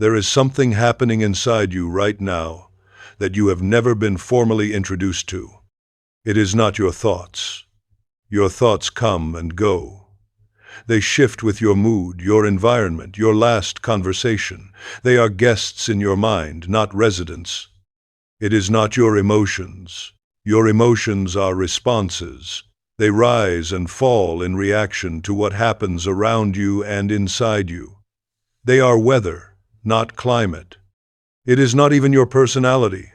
There is something happening inside you right now that you have never been formally introduced to. It is not your thoughts. Your thoughts come and go. They shift with your mood, your environment, your last conversation. They are guests in your mind, not residents. It is not your emotions. Your emotions are responses. They rise and fall in reaction to what happens around you and inside you. They are weather, not climate. It is not even your personality.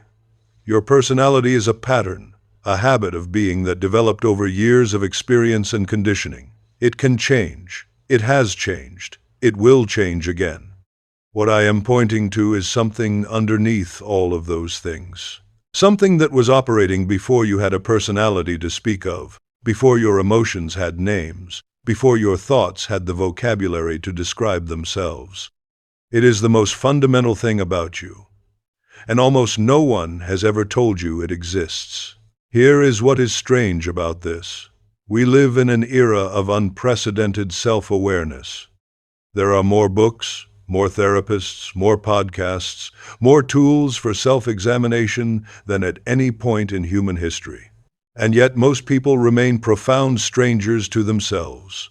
Your personality is a pattern, a habit of being that developed over years of experience and conditioning. It can change. It has changed. It will change again. What I am pointing to is something underneath all of those things. Something that was operating before you had a personality to speak of, before your emotions had names, before your thoughts had the vocabulary to describe themselves. It is the most fundamental thing about you, and almost no one has ever told you it exists. Here is what is strange about this. We live in an era of unprecedented self-awareness. There are more books, more therapists, more podcasts, more tools for self-examination than at any point in human history. And yet most people remain profound strangers to themselves.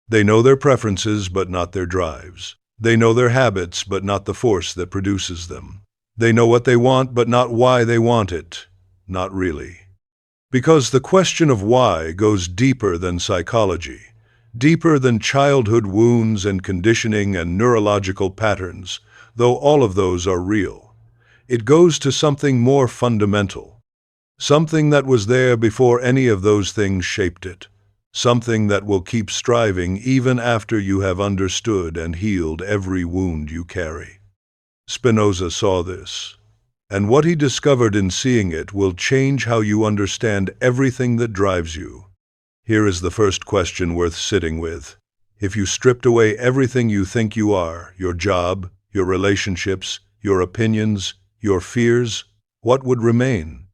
They know their preferences, but not their drives. They know their habits, but not the force that produces them. They know what they want, but not why they want it. Not really. Because the question of why goes deeper than psychology, deeper than childhood wounds and conditioning and neurological patterns, though all of those are real. It goes to something more fundamental, something that was there before any of those things shaped it, something that will keep striving even after you have understood and healed every wound you carry. Spinoza saw this, and what he discovered in seeing it will change how you understand everything that drives you. Here is the first question worth sitting with. If you stripped away everything you think you are, your job, your relationships, your opinions, your fears, what would remain?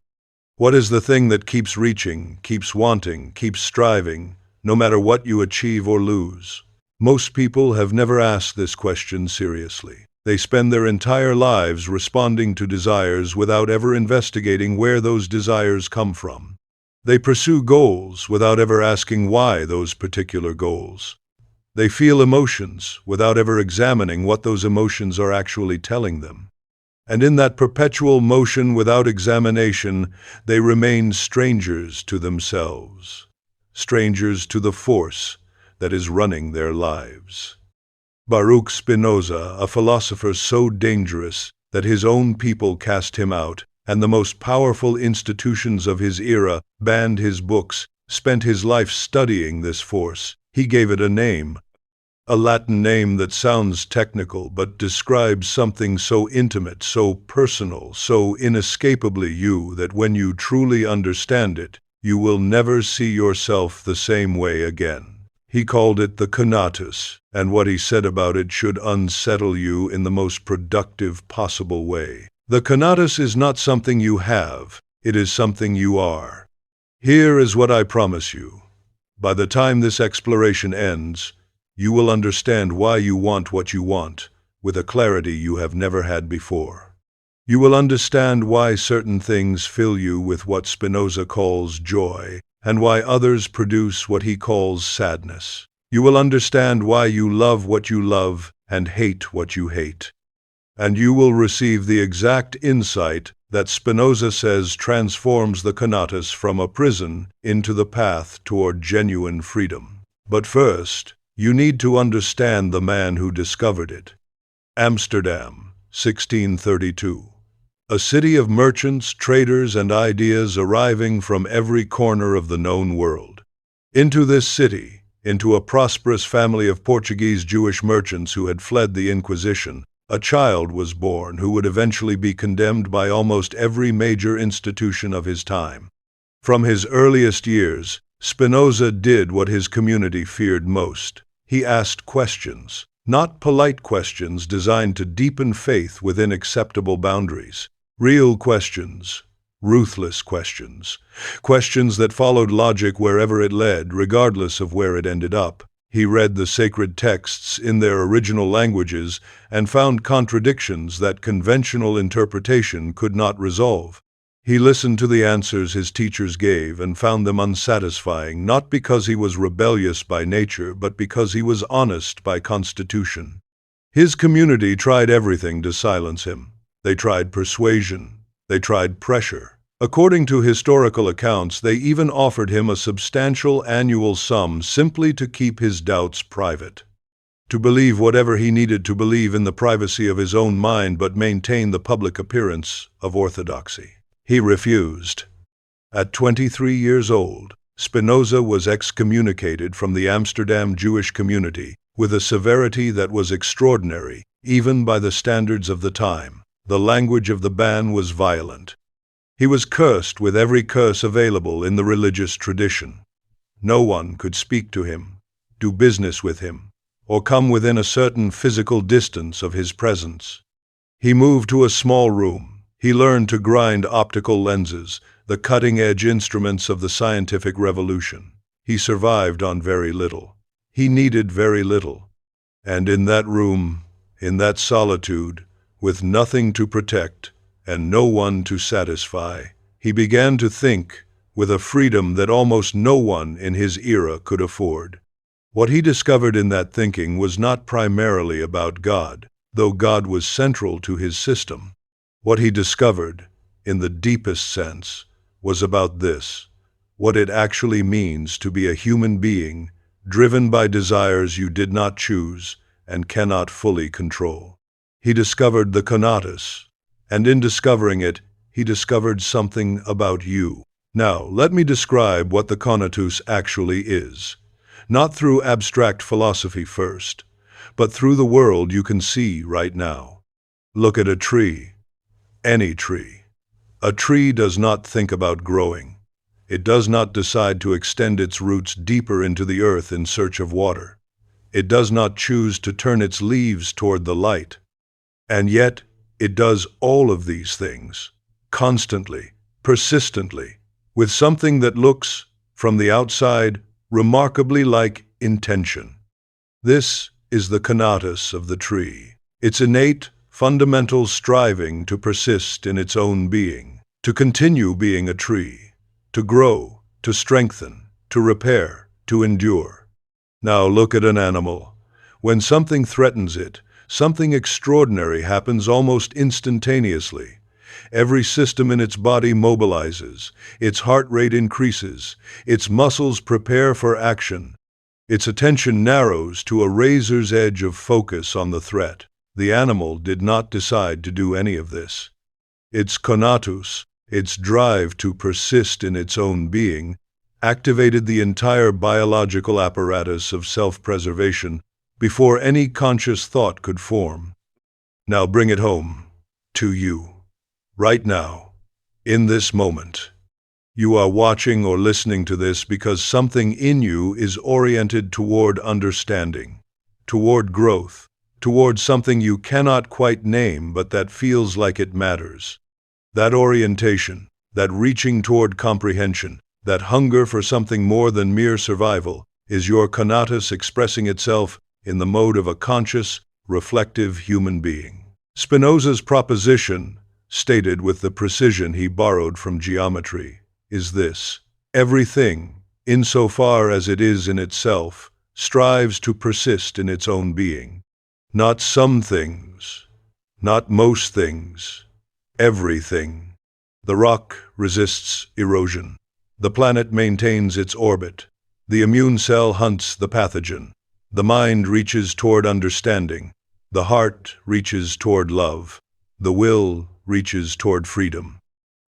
What is the thing that keeps reaching, keeps wanting, keeps striving, no matter what you achieve or lose? Most people have never asked this question seriously. They spend their entire lives responding to desires without ever investigating where those desires come from. They pursue goals without ever asking why those particular goals. They feel emotions without ever examining what those emotions are actually telling them. And in that perpetual motion without examination, they remain strangers to themselves, strangers to the force that is running their lives. Baruch Spinoza, a philosopher so dangerous that his own people cast him out, and the most powerful institutions of his era banned his books, spent his life studying this force. He gave it a name, a Latin name that sounds technical but describes something so intimate, so personal, so inescapably you that when you truly understand it, you will never see yourself the same way again. He called it the Conatus, and what he said about it should unsettle you in the most productive possible way. The Conatus is not something you have, it is something you are. Here is what I promise you. By the time this exploration ends, you will understand why you want what you want, with a clarity you have never had before. You will understand why certain things fill you with what Spinoza calls joy, and why others produce what he calls sadness. You will understand why you love what you love and hate what you hate. And you will receive the exact insight that Spinoza says transforms the Conatus from a prison into the path toward genuine freedom. But first, you need to understand the man who discovered it. Amsterdam, 1632. A city of merchants, traders, and ideas arriving from every corner of the known world. Into this city, into a prosperous family of Portuguese Jewish merchants who had fled the Inquisition, a child was born who would eventually be condemned by almost every major institution of his time. From his earliest years, Spinoza did what his community feared most. He asked questions, not polite questions designed to deepen faith within acceptable boundaries. Real questions, ruthless questions, questions that followed logic wherever it led, regardless of where it ended up. He read the sacred texts in their original languages and found contradictions that conventional interpretation could not resolve. He listened to the answers his teachers gave and found them unsatisfying, not because he was rebellious by nature, but because he was honest by constitution. His community tried everything to silence him. They tried persuasion. They tried pressure. According to historical accounts, they even offered him a substantial annual sum simply to keep his doubts private. To believe whatever he needed to believe in the privacy of his own mind, but maintain the public appearance of orthodoxy. He refused. At 23 years old, Spinoza was excommunicated from the Amsterdam Jewish community with a severity that was extraordinary, even by the standards of the time. The language of the ban was violent. He was cursed with every curse available in the religious tradition. No one could speak to him, do business with him, or come within a certain physical distance of his presence. He moved to a small room. He learned to grind optical lenses, the cutting-edge instruments of the scientific revolution. He survived on very little. He needed very little. And in that room, in that solitude, with nothing to protect and no one to satisfy, he began to think with a freedom that almost no one in his era could afford. What he discovered in that thinking was not primarily about God, though God was central to his system. What he discovered, in the deepest sense, was about this: what it actually means to be a human being, driven by desires you did not choose and cannot fully control. He discovered the Conatus, and in discovering it, he discovered something about you. Now, let me describe what the Conatus actually is, not through abstract philosophy first, but through the world you can see right now. Look at a tree. Any tree. A tree does not think about growing. It does not decide to extend its roots deeper into the earth in search of water. It does not choose to turn its leaves toward the light. And yet, it does all of these things, constantly, persistently, with something that looks, from the outside, remarkably like intention. This is the Conatus of the tree. Its innate, fundamental striving to persist in its own being, to continue being a tree, to grow, to strengthen, to repair, to endure. Now look at an animal. When something threatens it, something extraordinary happens almost instantaneously. Every system in its body mobilizes, its heart rate increases, its muscles prepare for action. Its attention narrows to a razor's edge of focus on the threat. The animal did not decide to do any of this. Its Conatus, its drive to persist in its own being, activated the entire biological apparatus of self-preservation before any conscious thought could form. Now bring it home to you, right now, in this moment. You are watching or listening to this because something in you is oriented toward understanding, toward growth, toward something you cannot quite name but that feels like it matters. That orientation, that reaching toward comprehension, that hunger for something more than mere survival, is your Conatus expressing itself in the mode of a conscious, reflective human being. Spinoza's proposition, stated with the precision he borrowed from geometry, is this: everything, insofar as it is in itself, strives to persist in its own being. Not some things, not most things, everything. The rock resists erosion. The planet maintains its orbit. The immune cell hunts the pathogen. The mind reaches toward understanding. The heart reaches toward love. The will reaches toward freedom.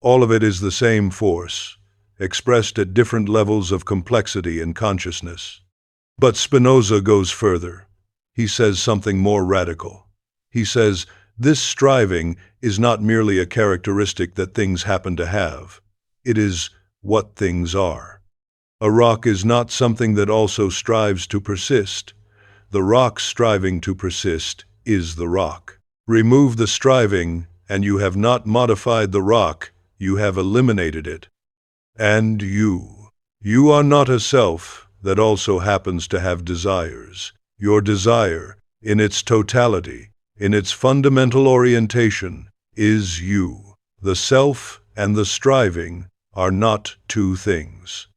All of it is the same force, expressed at different levels of complexity and consciousness. But Spinoza goes further. He says something more radical. He says, this striving is not merely a characteristic that things happen to have. It is what things are. A rock is not something that also strives to persist. The rock striving to persist is the rock. Remove the striving, and you have not modified the rock, you have eliminated it. And you are not a self, that also happens to have desires. Your desire, in its totality, in its fundamental orientation, is you. The self and the striving are not two things.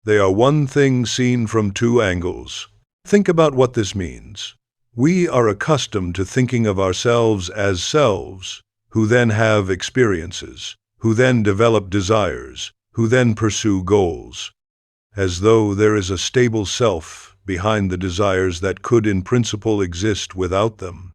They are one thing seen from two angles. Think about what this means. We are accustomed to thinking of ourselves as selves, who then have experiences, who then develop desires, who then pursue goals, as though there is a stable self behind the desires that could in principle exist without them.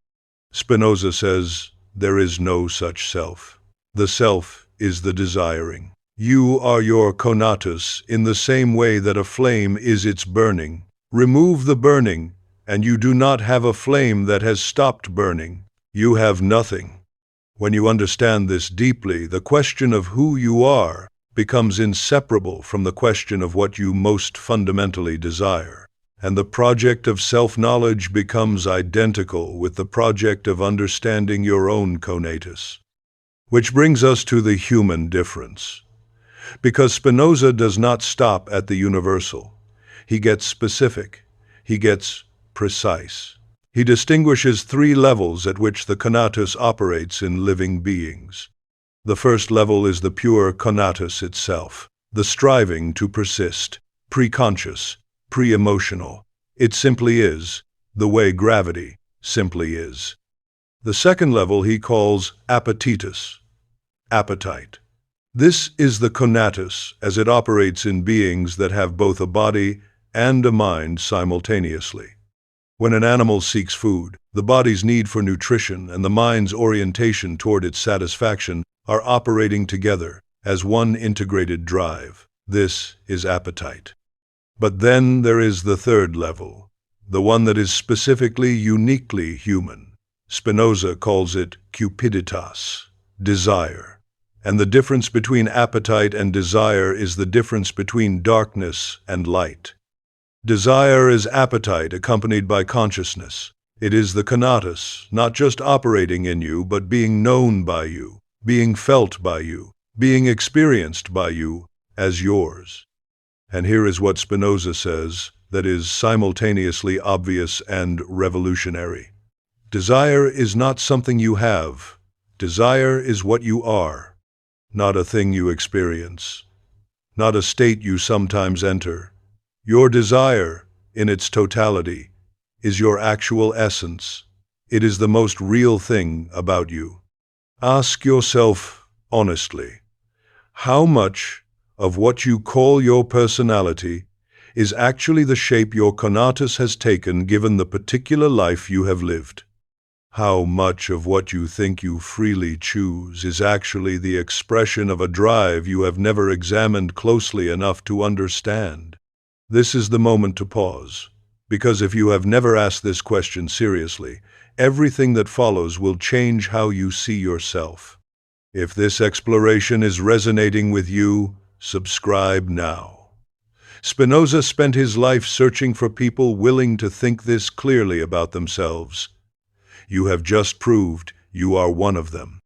Spinoza says, there is no such self. The self is the desiring. You are your Conatus in the same way that a flame is its burning. Remove the burning, and you do not have a flame that has stopped burning. You have nothing. When you understand this deeply, the question of who you are becomes inseparable from the question of what you most fundamentally desire. And the project of self-knowledge becomes identical with the project of understanding your own Conatus. Which brings us to the human difference. Because Spinoza does not stop at the universal. He gets specific. He gets precise. He distinguishes three levels at which the Conatus operates in living beings. The first level is the pure Conatus itself, the striving to persist, pre-conscious, pre-emotional. It simply is, the way gravity simply is. The second level he calls appetitus, appetite. This is the Conatus as it operates in beings that have both a body and a mind simultaneously. When an animal seeks food, the body's need for nutrition and the mind's orientation toward its satisfaction are operating together as one integrated drive. This is appetite. But then there is the third level, the one that is specifically, uniquely human. Spinoza calls it Cupiditas, desire. And the difference between appetite and desire is the difference between darkness and light. Desire is appetite accompanied by consciousness. It is the Conatus, not just operating in you, but being known by you, being felt by you, being experienced by you as yours. And here is what Spinoza says that is simultaneously obvious and revolutionary. Desire is not something you have. Desire is what you are, not a thing you experience, not a state you sometimes enter. Your desire, in its totality, is your actual essence. It is the most real thing about you. Ask yourself honestly, how much of what you call your personality is actually the shape your Conatus has taken given the particular life you have lived? How much of what you think you freely choose is actually the expression of a drive you have never examined closely enough to understand? This is the moment to pause, because if you have never asked this question seriously, everything that follows will change how you see yourself. If this exploration is resonating with you, subscribe now. Spinoza spent his life searching for people willing to think this clearly about themselves. You have just proved you are one of them.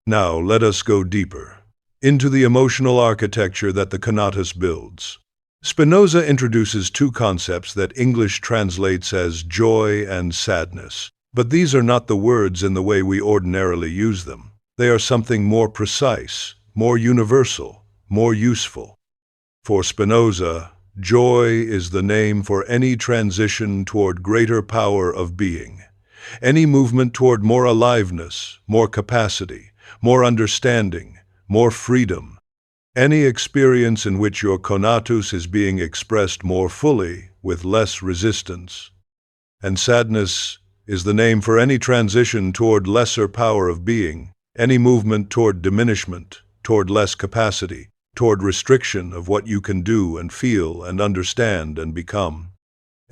Now let us go deeper into the emotional architecture that the Conatus builds. Spinoza introduces two concepts that English translates as joy and sadness. But these are not the words in the way we ordinarily use them. They are something more precise, more universal, more useful. For Spinoza, joy is the name for any transition toward greater power of being, any movement toward more aliveness, more capacity, more understanding, more freedom, any experience in which your Conatus is being expressed more fully with less resistance. And sadness is the name for any transition toward lesser power of being, any movement toward diminishment, toward less capacity, toward restriction of what you can do and feel and understand and become.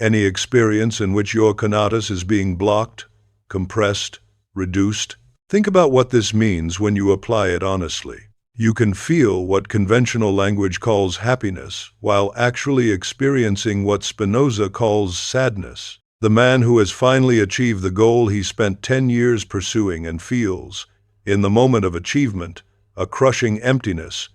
Any experience in which your Conatus is being blocked, compressed, reduced. Think about what this means when you apply it honestly. You can feel what conventional language calls happiness while actually experiencing what Spinoza calls sadness. The man who has finally achieved the goal he spent 10 years pursuing and feels, in the moment of achievement, a crushing emptiness,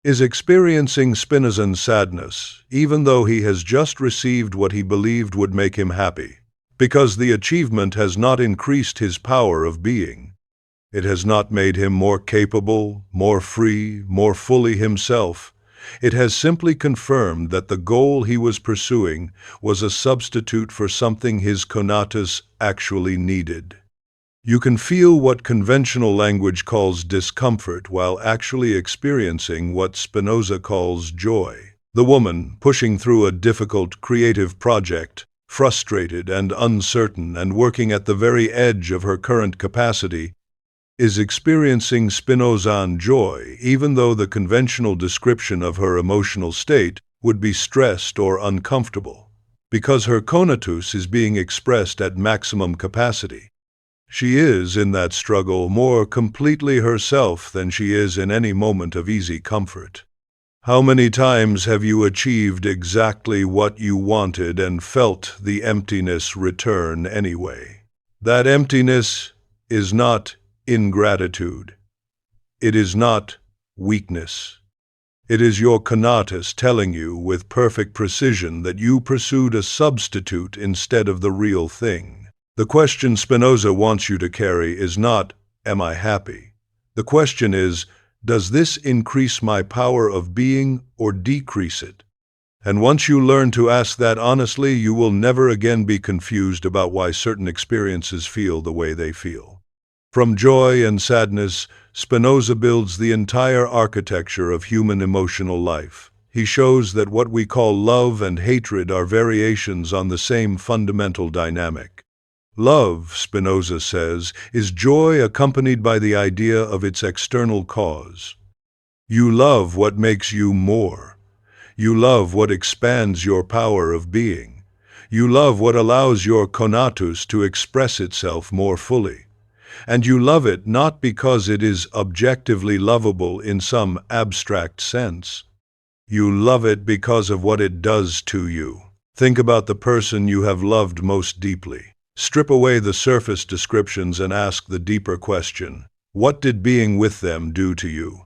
is experiencing Spinozan sadness, even though he has just received what he believed would make him happy, because the achievement has not increased his power of being. It has not made him more capable, more free, more fully himself. It has simply confirmed that the goal he was pursuing was a substitute for something his Conatus actually needed. You can feel what conventional language calls discomfort while actually experiencing what Spinoza calls joy. The woman, pushing through a difficult creative project, frustrated and uncertain and working at the very edge of her current capacity, is experiencing Spinozan joy, even though the conventional description of her emotional state would be stressed or uncomfortable, because her Conatus is being expressed at maximum capacity. She is, in that struggle, more completely herself than she is in any moment of easy comfort. How many times have you achieved exactly what you wanted and felt the emptiness return anyway? That emptiness is not ingratitude. It is not weakness. It is your Conatus telling you with perfect precision that you pursued a substitute instead of the real thing. The question Spinoza wants you to carry is not, am I happy? The question is, does this increase my power of being or decrease it? And once you learn to ask that honestly, you will never again be confused about why certain experiences feel the way they feel. From joy and sadness, Spinoza builds the entire architecture of human emotional life. He shows that what we call love and hatred are variations on the same fundamental dynamic. Love, Spinoza says, is joy accompanied by the idea of its external cause. You love what makes you more. You love what expands your power of being. You love what allows your Conatus to express itself more fully. And you love it not because it is objectively lovable in some abstract sense. You love it because of what it does to you. Think about the person you have loved most deeply. Strip away the surface descriptions and ask the deeper question. What did being with them do to you?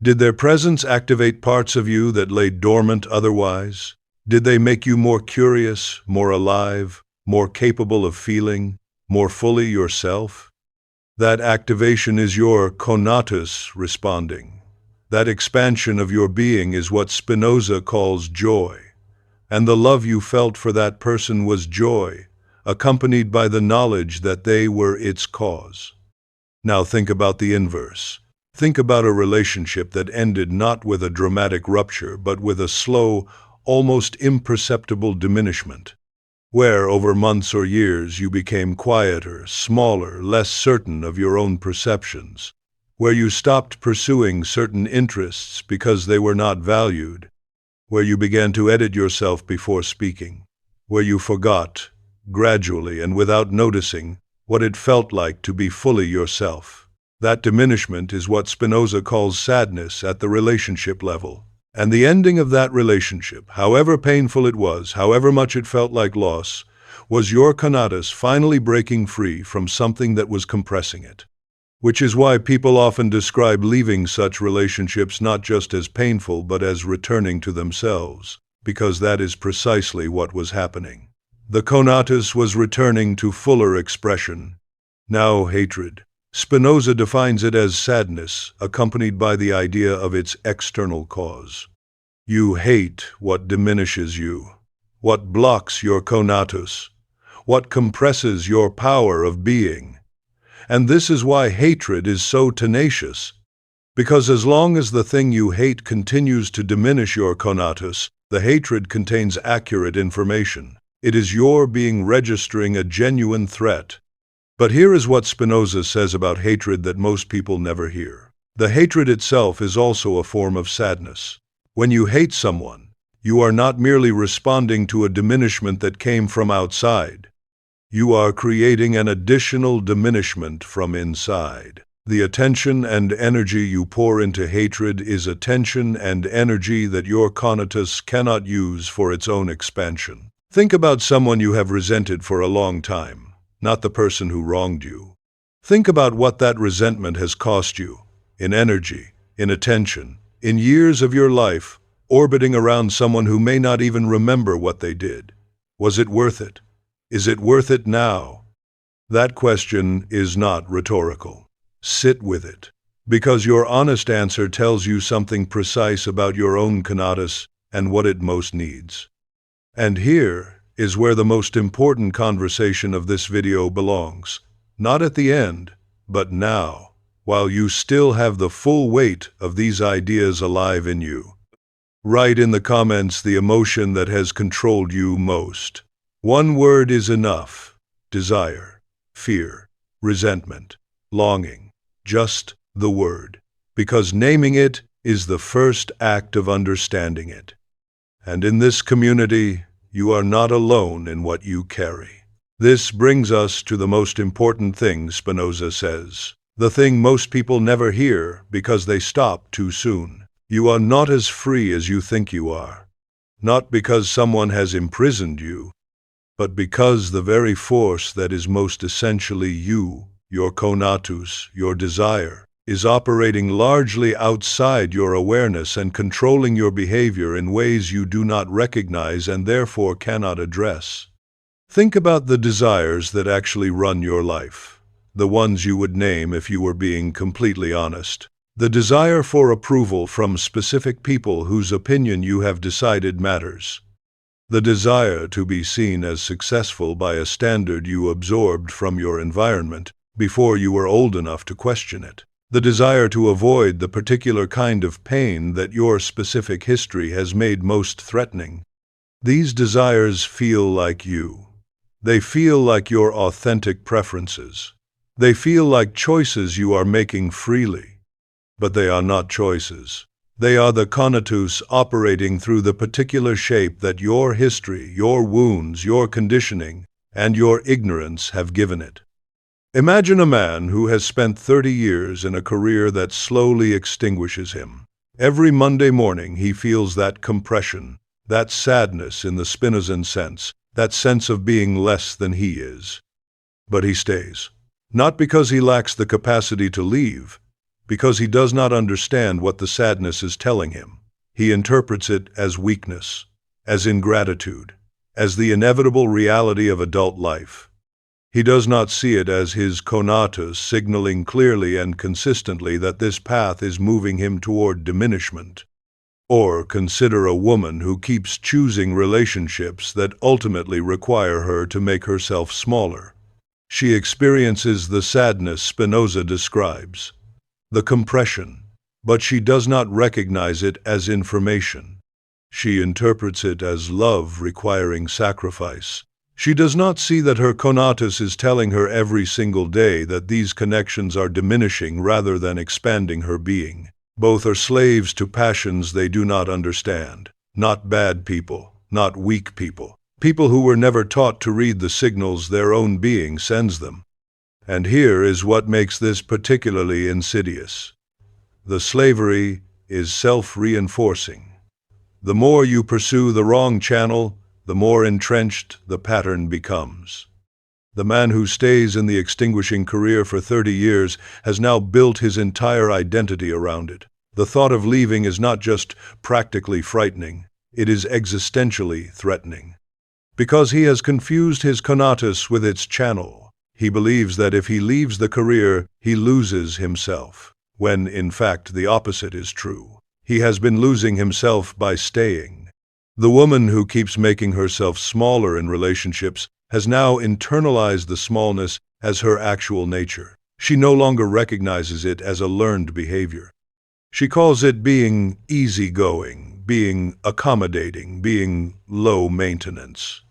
Did their presence activate parts of you that lay dormant otherwise? Did they make you more curious, more alive, more capable of feeling, more fully yourself? That activation is your Conatus responding. That expansion of your being is what Spinoza calls joy. And the love you felt for that person was joy, accompanied by the knowledge that they were its cause. Now think about the inverse. Think about a relationship that ended not with a dramatic rupture, but with a slow, almost imperceptible diminishment, where over months or years you became quieter, smaller, less certain of your own perceptions, where you stopped pursuing certain interests because they were not valued, where you began to edit yourself before speaking, where you forgot, gradually and without noticing, what it felt like to be fully yourself. That diminishment is what Spinoza calls sadness at the relationship level. And the ending of that relationship, however painful it was, however much it felt like loss, was your Conatus finally breaking free from something that was compressing it. Which is why people often describe leaving such relationships not just as painful but as returning to themselves, because that is precisely what was happening. The Conatus was returning to fuller expression. Now hatred. Spinoza defines it as sadness, accompanied by the idea of its external cause. You hate what diminishes you, what blocks your Conatus, what compresses your power of being. And this is why hatred is so tenacious, because as long as the thing you hate continues to diminish your Conatus, the hatred contains accurate information. It is your being registering a genuine threat. But here is what Spinoza says about hatred that most people never hear. The hatred itself is also a form of sadness. When you hate someone, you are not merely responding to a diminishment that came from outside. You are creating an additional diminishment from inside. The attention and energy you pour into hatred is attention and energy that your Conatus cannot use for its own expansion. Think about someone you have resented for a long time, not the person who wronged you. Think about what that resentment has cost you, in energy, in attention, in years of your life, orbiting around someone who may not even remember what they did. Was it worth it? Is it worth it now? That question is not rhetorical. Sit with it, because your honest answer tells you something precise about your own Conatus and what it most needs. And here is where the most important conversation of this video belongs. Not at the end, but now, while you still have the full weight of these ideas alive in you. Write in the comments the emotion that has controlled you most. One word is enough: desire, fear, resentment, longing. Just the word, because naming it is the first act of understanding it. And in this community, you are not alone in what you carry. This brings us to the most important thing Spinoza says, the thing most people never hear because they stop too soon. You are not as free as you think you are, not because someone has imprisoned you, but because the very force that is most essentially you, your conatus, your desire, is operating largely outside your awareness and controlling your behavior in ways you do not recognize and therefore cannot address. Think about the desires that actually run your life, the ones you would name if you were being completely honest. The desire for approval from specific people whose opinion you have decided matters. The desire to be seen as successful by a standard you absorbed from your environment before you were old enough to question it. The desire to avoid the particular kind of pain that your specific history has made most threatening. These desires feel like you. They feel like your authentic preferences. They feel like choices you are making freely. But they are not choices. They are the conatus operating through the particular shape that your history, your wounds, your conditioning, and your ignorance have given it. Imagine a man who has spent 30 years in a career that slowly extinguishes him. Every Monday morning he feels that compression, that sadness in the Spinozan sense, that sense of being less than he is. But he stays. Not because he lacks the capacity to leave, because he does not understand what the sadness is telling him. He interprets it as weakness, as ingratitude, as the inevitable reality of adult life. He does not see it as his conatus signaling clearly and consistently that this path is moving him toward diminishment. Or consider a woman who keeps choosing relationships that ultimately require her to make herself smaller. She experiences the sadness Spinoza describes, the compression, but she does not recognize it as information. She interprets it as love requiring sacrifice. She does not see that her conatus is telling her every single day that these connections are diminishing rather than expanding her being. Both are slaves to passions they do not understand. Not bad people, not weak people. People who were never taught to read the signals their own being sends them. And here is what makes this particularly insidious. The slavery is self-reinforcing. The more you pursue the wrong channel, the more entrenched the pattern becomes. The man who stays in the extinguishing career for 30 years has now built his entire identity around it. The thought of leaving is not just practically frightening, it is existentially threatening. Because he has confused his conatus with its channel, he believes that if he leaves the career, he loses himself, when in fact the opposite is true. He has been losing himself by staying. The woman who keeps making herself smaller in relationships has now internalized the smallness as her actual nature. She no longer recognizes it as a learned behavior. She calls it being easygoing, being accommodating, being low maintenance.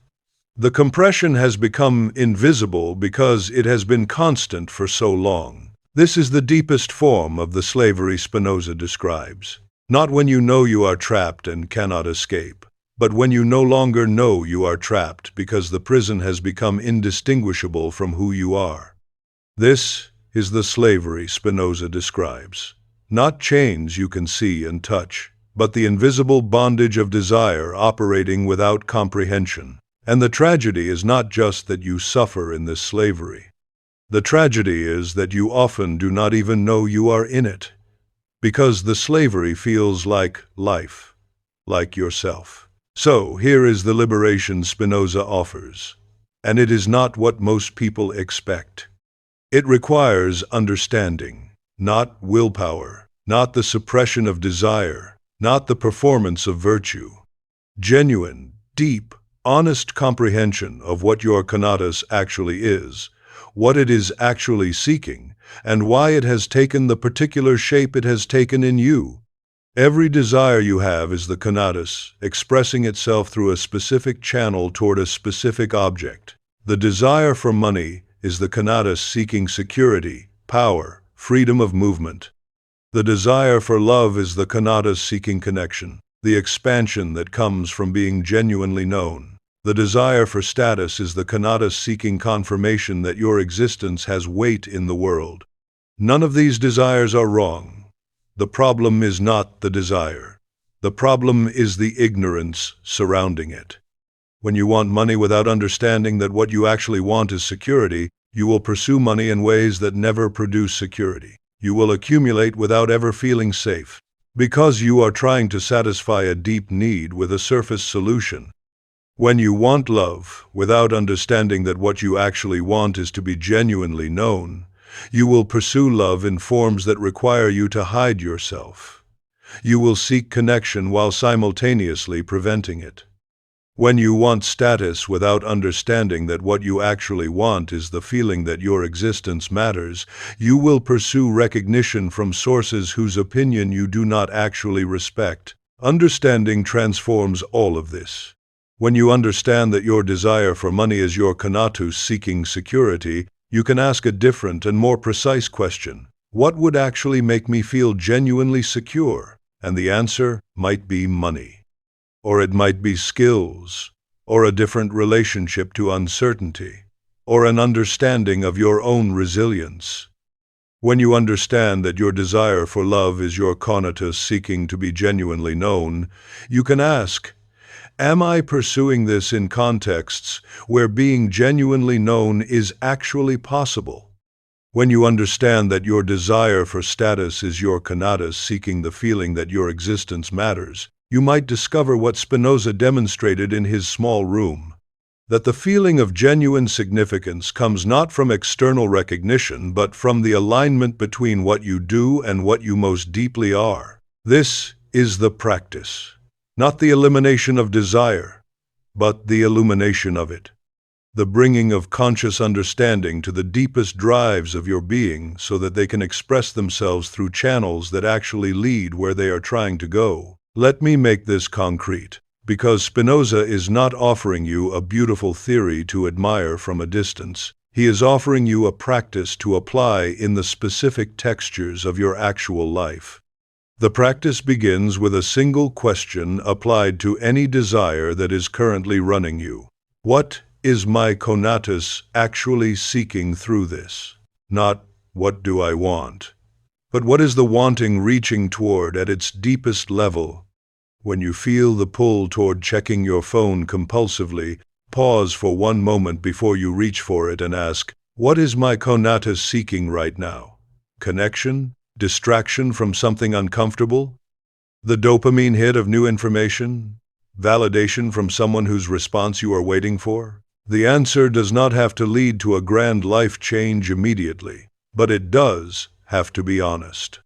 The compression has become invisible because it has been constant for so long. This is the deepest form of the slavery Spinoza describes. Not when you know you are trapped and cannot escape, but when you no longer know you are trapped because the prison has become indistinguishable from who you are. This is the slavery Spinoza describes. Not chains you can see and touch, but the invisible bondage of desire operating without comprehension. And the tragedy is not just that you suffer in this slavery. The tragedy is that you often do not even know you are in it. because the slavery feels like life, like yourself. So, here is the liberation Spinoza offers, and it is not what most people expect. It requires understanding, not willpower, not the suppression of desire, not the performance of virtue. Genuine, deep, honest comprehension of what your Conatus actually is, what it is actually seeking, and why it has taken the particular shape it has taken in you. Every desire you have is the Conatus, expressing itself through a specific channel toward a specific object. The desire for money is the Conatus seeking security, power, freedom of movement. The desire for love is the Conatus seeking connection, the expansion that comes from being genuinely known. The desire for status is the Conatus seeking confirmation that your existence has weight in the world. None of these desires are wrong. The problem is not the desire. The problem is the ignorance surrounding it. When you want money without understanding that what you actually want is security, you will pursue money in ways that never produce security. You will accumulate without ever feeling safe, because you are trying to satisfy a deep need with a surface solution. When you want love, without understanding that what you actually want is to be genuinely known, you will pursue love in forms that require you to hide yourself. You will seek connection while simultaneously preventing it. When you want status without understanding that what you actually want is the feeling that your existence matters, you will pursue recognition from sources whose opinion you do not actually respect. Understanding transforms all of this. When you understand that your desire for money is your Conatus seeking security, you can ask a different and more precise question. What would actually make me feel genuinely secure? And the answer might be money. Or it might be skills, or a different relationship to uncertainty, or an understanding of your own resilience. When you understand that your desire for love is your Conatus seeking to be genuinely known, you can ask, am I pursuing this in contexts where being genuinely known is actually possible? When you understand that your desire for status is your Conatus seeking the feeling that your existence matters, you might discover what Spinoza demonstrated in his small room, that the feeling of genuine significance comes not from external recognition, but from the alignment between what you do and what you most deeply are. This is the practice, not the elimination of desire, but the illumination of it, the bringing of conscious understanding to the deepest drives of your being so that they can express themselves through channels that actually lead where they are trying to go. Let me make this concrete, because Spinoza is not offering you a beautiful theory to admire from a distance. He is offering you a practice to apply in the specific textures of your actual life. The practice begins with a single question applied to any desire that is currently running you. What is my Conatus actually seeking through this? Not, what do I want? But what is the wanting reaching toward at its deepest level? When you feel the pull toward checking your phone compulsively, pause for one moment before you reach for it and ask, what is my Conatus seeking right now? Connection? Distraction from something uncomfortable? The dopamine hit of new information? Validation from someone whose response you are waiting for? The answer does not have to lead to a grand life change immediately, but it does have to be honest.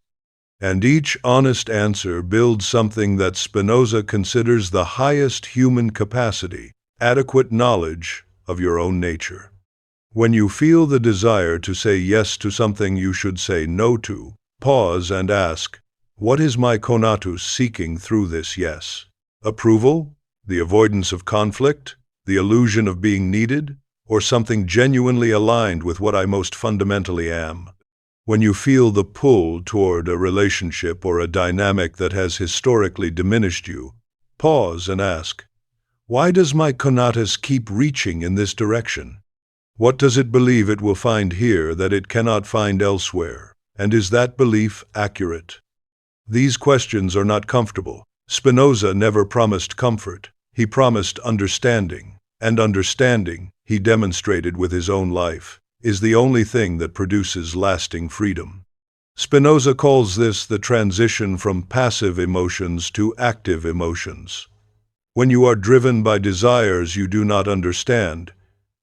And each honest answer builds something that Spinoza considers the highest human capacity, adequate knowledge of your own nature. When you feel the desire to say yes to something you should say no to, pause and ask, what is my Conatus seeking through this yes? Approval? The avoidance of conflict? The illusion of being needed? Or something genuinely aligned with what I most fundamentally am? When you feel the pull toward a relationship or a dynamic that has historically diminished you, pause and ask, why does my Conatus keep reaching in this direction? What does it believe it will find here that it cannot find elsewhere? And is that belief accurate? These questions are not comfortable. Spinoza never promised comfort. He promised understanding. And understanding, he demonstrated with his own life, is the only thing that produces lasting freedom. Spinoza calls this the transition from passive emotions to active emotions. When you are driven by desires you do not understand,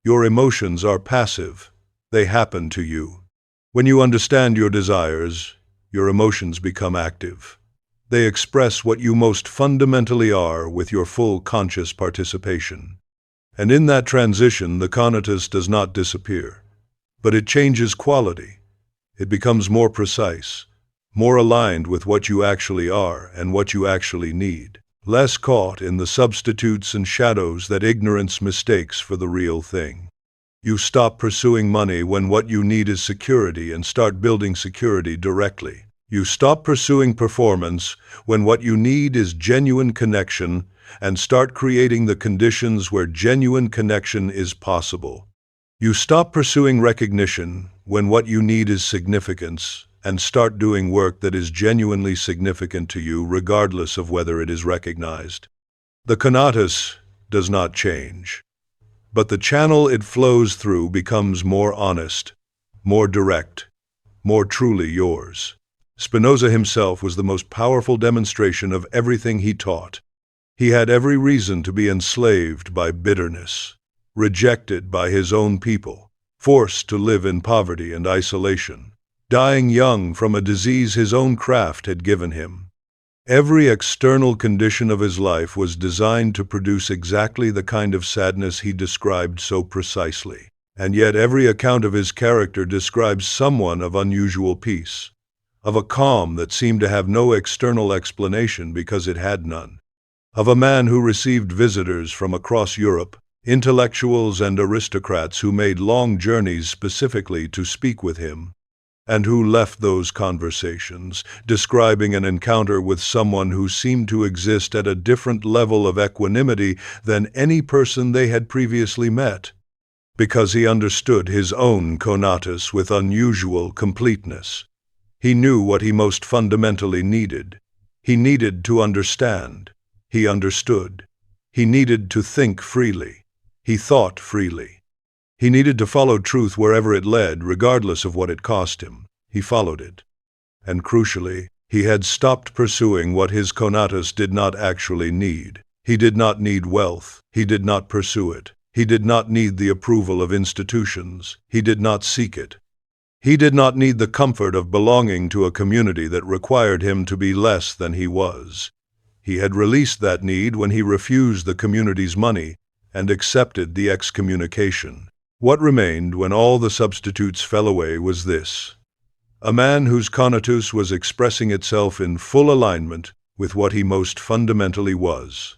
your emotions are passive. They happen to you. When you understand your desires, your emotions become active. They express what you most fundamentally are with your full conscious participation. And in that transition, the Conatus does not disappear, but it changes quality. It becomes more precise, more aligned with what you actually are and what you actually need, less caught in the substitutes and shadows that ignorance mistakes for the real thing. You stop pursuing money when what you need is security and start building security directly. You stop pursuing performance when what you need is genuine connection and start creating the conditions where genuine connection is possible. You stop pursuing recognition when what you need is significance and start doing work that is genuinely significant to you regardless of whether it is recognized. The Conatus does not change, but the channel it flows through becomes more honest, more direct, more truly yours. Spinoza himself was the most powerful demonstration of everything he taught. He had every reason to be enslaved by bitterness, rejected by his own people, forced to live in poverty and isolation, dying young from a disease his own craft had given him. Every external condition of his life was designed to produce exactly the kind of sadness he described so precisely. And yet every account of his character describes someone of unusual peace, of a calm that seemed to have no external explanation because it had none, of a man who received visitors from across Europe, intellectuals and aristocrats who made long journeys specifically to speak with him, and who left those conversations describing an encounter with someone who seemed to exist at a different level of equanimity than any person they had previously met, because he understood his own Conatus with unusual completeness. He knew what he most fundamentally needed. He needed to understand. He understood. He needed to think freely. He thought freely. He needed to follow truth wherever it led, regardless of what it cost him. He followed it. And crucially, he had stopped pursuing what his Conatus did not actually need. He did not need wealth. He did not pursue it. He did not need the approval of institutions. He did not seek it. He did not need the comfort of belonging to a community that required him to be less than he was. He had released that need when he refused the community's money and accepted the excommunication. What remained when all the substitutes fell away was this: a man whose Conatus was expressing itself in full alignment with what he most fundamentally was,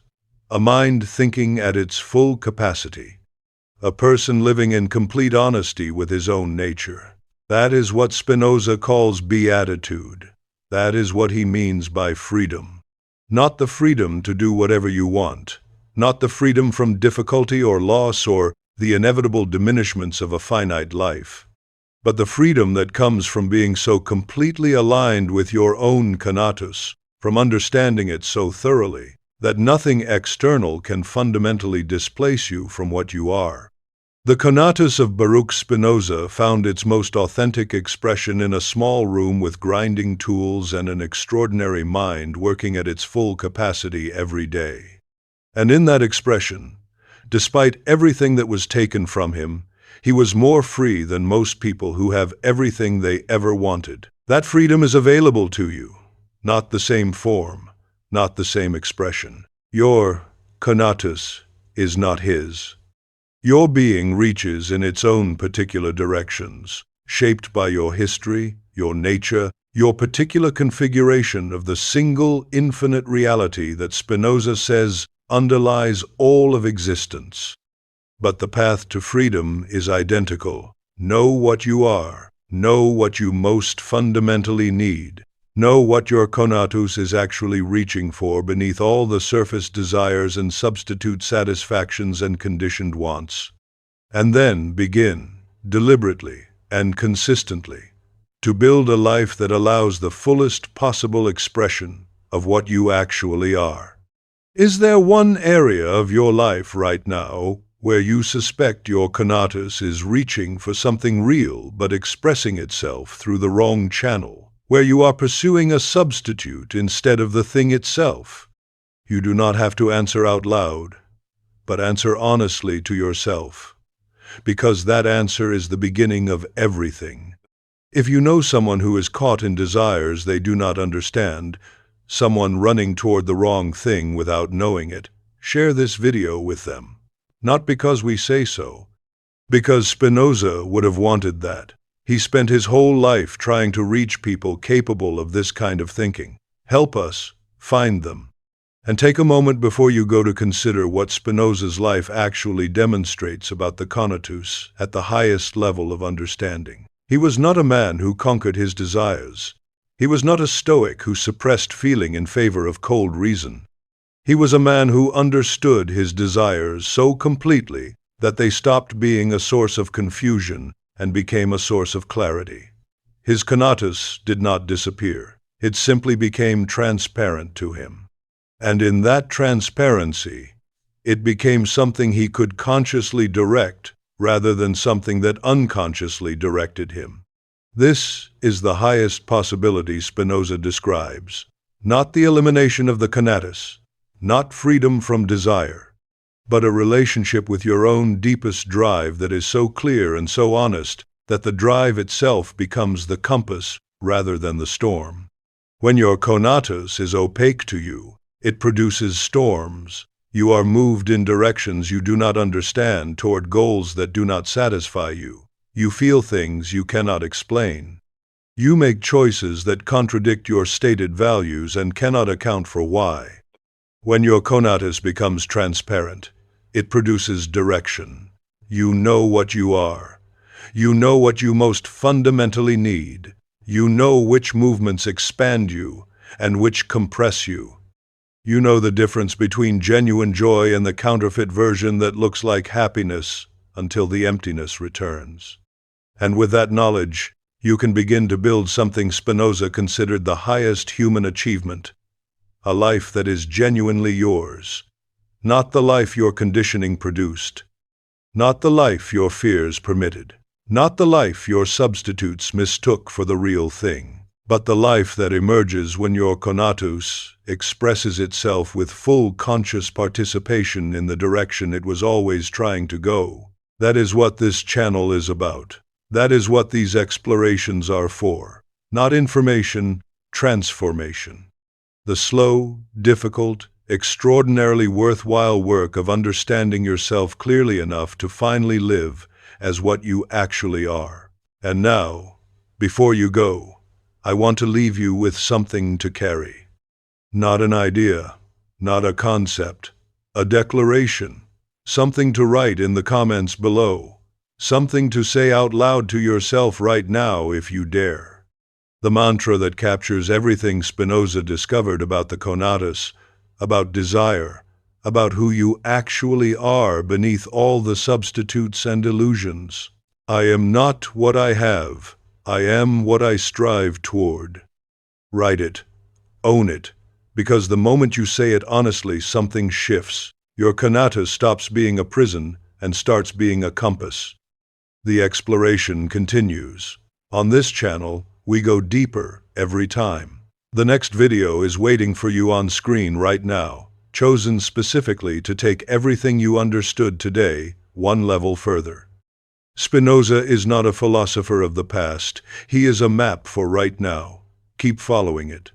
a mind thinking at its full capacity, a person living in complete honesty with his own nature. That is what Spinoza calls beatitude. That is what he means by freedom. Not the freedom to do whatever you want, not the freedom from difficulty or loss or the inevitable diminishments of a finite life, but the freedom that comes from being so completely aligned with your own Conatus, from understanding it so thoroughly, that nothing external can fundamentally displace you from what you are. The Conatus of Baruch Spinoza found its most authentic expression in a small room with grinding tools and an extraordinary mind working at its full capacity every day. And in that expression, despite everything that was taken from him, he was more free than most people who have everything they ever wanted. That freedom is available to you, not the same form, not the same expression. Your Conatus is not his. Your being reaches in its own particular directions, shaped by your history, your nature, your particular configuration of the single infinite reality that Spinoza says underlies all of existence. But the path to freedom is identical. Know what you are. Know what you most fundamentally need. Know what your Conatus is actually reaching for beneath all the surface desires and substitute satisfactions and conditioned wants. And then begin, deliberately and consistently, to build a life that allows the fullest possible expression of what you actually are. Is there one area of your life right now where you suspect your Conatus is reaching for something real but expressing itself through the wrong channel? where you are pursuing a substitute instead of the thing itself. You do not have to answer out loud, but answer honestly to yourself, because that answer is the beginning of everything. If you know someone who is caught in desires they do not understand, someone running toward the wrong thing without knowing it, share this video with them. Not because we say so, because Spinoza would have wanted that. He spent his whole life trying to reach people capable of this kind of thinking. Help us find them. And take a moment before you go to consider what Spinoza's life actually demonstrates about the Conatus at the highest level of understanding. He was not a man who conquered his desires. He was not a Stoic who suppressed feeling in favor of cold reason. He was a man who understood his desires so completely that they stopped being a source of confusion and became a source of clarity. His Conatus did not disappear. It simply became transparent to him. And in that transparency, it became something he could consciously direct rather than something that unconsciously directed him. This is the highest possibility Spinoza describes. Not the elimination of the Conatus, not freedom from desire, but a relationship with your own deepest drive that is so clear and so honest that the drive itself becomes the compass rather than the storm. When your Conatus is opaque to you, it produces storms. You are moved in directions you do not understand toward goals that do not satisfy you. You feel things you cannot explain. You make choices that contradict your stated values and cannot account for why. When your Conatus becomes transparent, it produces direction. You know what you are. You know what you most fundamentally need. You know which movements expand you and which compress you. You know the difference between genuine joy and the counterfeit version that looks like happiness until the emptiness returns. And with that knowledge, you can begin to build something Spinoza considered the highest human achievement, a life that is genuinely yours, not the life your conditioning produced, not the life your fears permitted, not the life your substitutes mistook for the real thing, but the life that emerges when your Conatus expresses itself with full conscious participation in the direction it was always trying to go. That is what this channel is about. That is what these explorations are for. Not information, transformation. The slow, difficult, extraordinarily worthwhile work of understanding yourself clearly enough to finally live as what you actually are. And now, before you go, I want to leave you with something to carry. Not an idea, not a concept, a declaration, something to write in the comments below, something to say out loud to yourself right now if you dare. The mantra that captures everything Spinoza discovered about the Conatus, about desire, about who you actually are beneath all the substitutes and illusions. I am not what I have. I am what I strive toward. Write it. Own it. Because the moment you say it honestly, something shifts. Your Conatus stops being a prison and starts being a compass. The exploration continues. On this channel, we go deeper every time. The next video is waiting for you on screen right now, chosen specifically to take everything you understood today one level further. Spinoza is not a philosopher of the past. He is a map for right now. Keep following it.